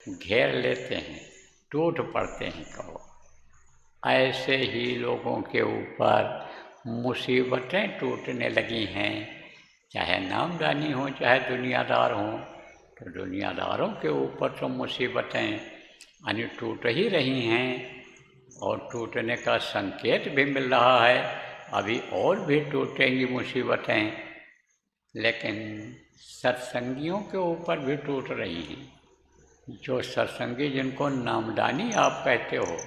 घेर लेते हैं, टूट पड़ते हैं कहो। ऐसे ही लोगों के ऊपर मुसीबतें टूटने लगी हैं, चाहे नामदानी हो चाहे दुनियादार हो। तो दुनियादारों के ऊपर तो मुसीबतें यानी टूट ही रही हैं और टूटने का संकेत भी मिल रहा है। अभी और भी टूटेंगी मुसीबतें, लेकिन सत्संगियों के ऊपर भी टूट रही हैं। जो सत्संगी जिनको नामदानी आप कहते हो,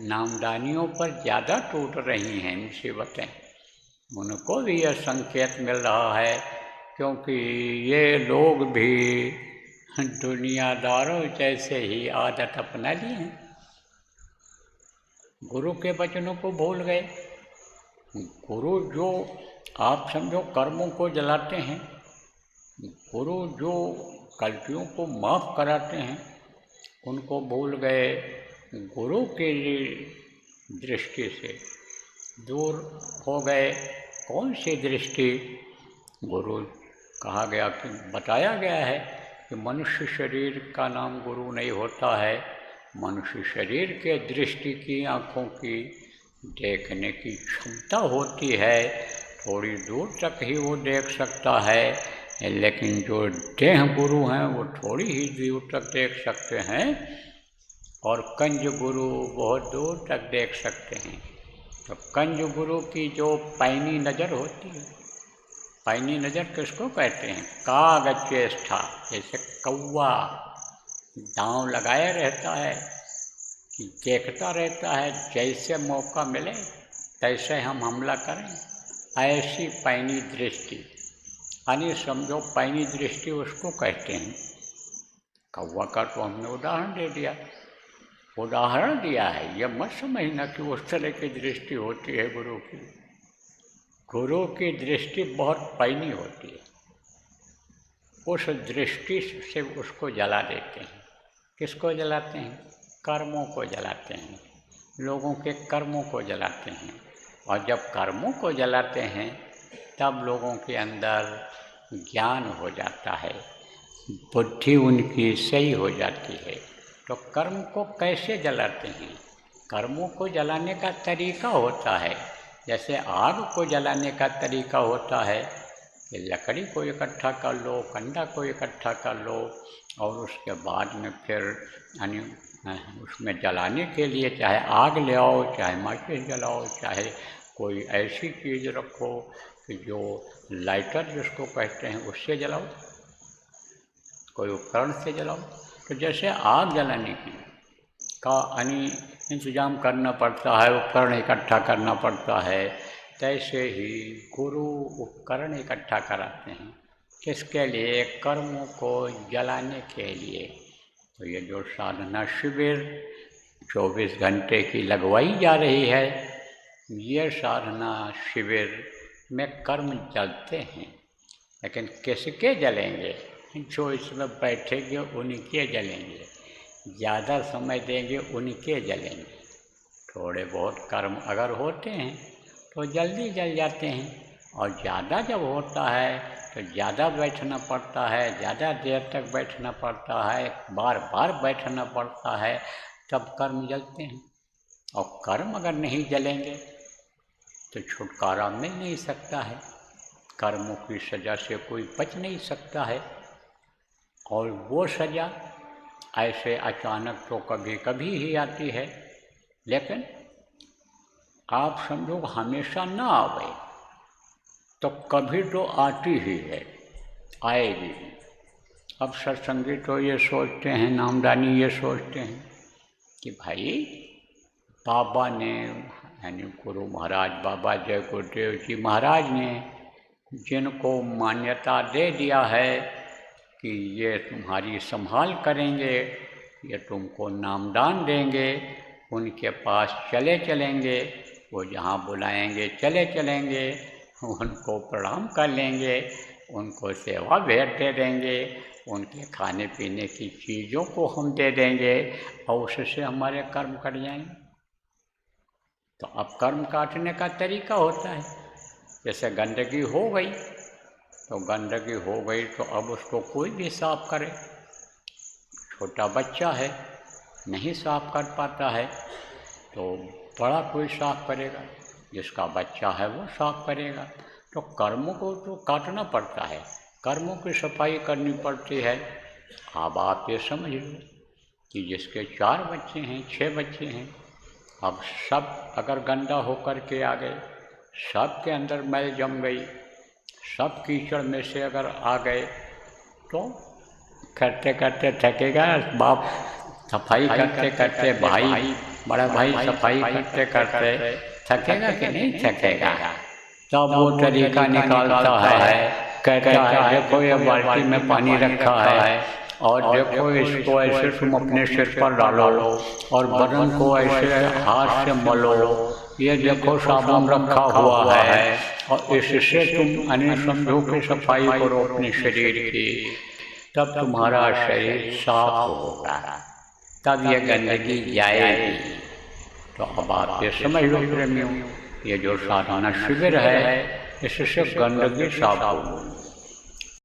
नामदानियों पर ज़्यादा टूट रही हैं मुसीबतें। उनको भी यह संकेत मिल रहा है, क्योंकि ये लोग भी दुनियादारों जैसे ही आदत अपना लिए हैं। गुरु के वचनों को भूल गए। गुरु जो आप समझो कर्मों को जलाते हैं, गुरु जो गलतियों को माफ़ कराते हैं, उनको भूल गए। गुरु की दृष्टि से दूर हो गए। कौन सी दृष्टि? गुरु कहा गया कि बताया गया है कि मनुष्य शरीर का नाम गुरु नहीं होता है। मनुष्य शरीर के दृष्टि की, आँखों की देखने की क्षमता होती है, थोड़ी दूर तक ही वो देख सकता है। लेकिन जो देह गुरु हैं वो थोड़ी ही दूर तक देख सकते हैं, और कंज गुरु बहुत दूर तक देख सकते हैं। तो कंज गुरु की जो पैनी नज़र होती है, पैनी नज़र किसको कहते हैं? कागचेष्टा, जैसे कौवा दांव लगाए रहता है कि देखता रहता है, जैसे मौका मिले तैसे हम हमला करें, ऐसी पैनी दृष्टि। यानी समझो पैनी दृष्टि उसको कहते हैं। कौवा का तो हमने उदाहरण दे दिया, उदाहरण दिया है। यह मत समझना कि उस तरह की दृष्टि होती है गुरु की। गुरु की दृष्टि बहुत पैनी होती है। उस दृष्टि से उसको जला देते हैं। किसको जलाते हैं? कर्मों को जलाते हैं, लोगों के कर्मों को जलाते हैं। और जब कर्मों को जलाते हैं तब लोगों के अंदर ज्ञान हो जाता है, बुद्धि उनकी सही हो जाती है। तो कर्म को कैसे जलाते हैं? कर्मों को जलाने का तरीका होता है। जैसे आग को जलाने का तरीका होता है कि लकड़ी को इकट्ठा कर लो, कंडा को इकट्ठा कर लो, और उसके बाद में फिर यानी उसमें जलाने के लिए चाहे आग ले आओ, चाहे माचिस जलाओ, चाहे कोई ऐसी चीज़ रखो कि जो लाइटर जिसको कहते हैं उससे जलाओ, कोई उपकरण से जलाओ। तो जैसे आग जलाने की का इंतजाम करना पड़ता है, उपकरण इकट्ठा करना पड़ता है, तैसे ही गुरु उपकरण इकट्ठा कराते हैं। किसके लिए? कर्मों को जलाने के लिए। तो ये जो साधना शिविर 24 घंटे की लगवाई जा रही है, ये साधना शिविर में कर्म जलते हैं। लेकिन किसके जलेंगे? जो इसमें बैठेंगे उनके जलेंगे, ज़्यादा समय देंगे उनके जलेंगे। थोड़े बहुत कर्म अगर होते हैं तो जल्दी जल जाते हैं, और ज़्यादा जब होता है तो ज़्यादा बैठना पड़ता है, ज़्यादा देर तक बैठना पड़ता है, बार बार बैठना पड़ता है, तब कर्म जलते हैं। और कर्म अगर नहीं जलेंगे तो छुटकारा मिल नहीं सकता है। कर्मों की सज़ा से कोई बच नहीं सकता है। और वो सज़ा ऐसे अचानक तो कभी कभी ही आती है, लेकिन आप समझो हमेशा ना आवे तो कभी तो आती ही है, आएगी। अब सत्संगी तो ये सोचते हैं, नामदानी ये सोचते हैं कि भाई बाबा ने, यानी गुरु महाराज बाबा जय गुरुदेव जी महाराज ने जिनको मान्यता दे दिया है कि ये तुम्हारी संभाल करेंगे, ये तुमको नामदान देंगे, उनके पास चले चलेंगे, वो जहाँ बुलाएंगे चले चलेंगे, उनको प्रणाम कर लेंगे, उनको सेवा भेंट दे देंगे, उनके खाने पीने की चीज़ों को हम दे देंगे, और उससे हमारे कर्म कट जाएंगे। तो अब कर्म काटने का तरीका होता है। जैसे गंदगी हो गई तो गंदगी हो गई, तो अब उसको कोई भी साफ करे, छोटा बच्चा है, नहीं साफ कर पाता है, तो बड़ा कोई साफ करेगा, जिसका बच्चा है वो साफ करेगा। तो कर्मों को तो काटना पड़ता है, कर्मों की सफाई करनी पड़ती है। अब आप ये समझ लो कि जिसके 4 बच्चे हैं, 6 बच्चे हैं, अब सब अगर गंदा होकर के आ गए, सब के अंदर मैल जम गई, सब कीचड़ में से अगर आ गए, तो करते करते थकेगा बाप, सफाई करते करते भाई, बड़ा भाई सफाई करते करते थकेगा कि नहीं थकेगा। तब वो तरीका निकालता है, कहता है देखो ये बाल्टी में पानी रखा है और देखो इसको ऐसे तुम अपने सिर पर डालो और बदन को ऐसे हाथ से मलो, ये देखो साबुन रखा हुआ है और इससे तुम अन्य समझो की सफाई करो अपने शरीर की, तब तुम्हारा शरीर साफ होगा, तब ये गंदगी जाएगी। तो अब आप ये समझ लो प्रेमियों, ये जो साधना शिविर है इससे गंदगी साफ होगी।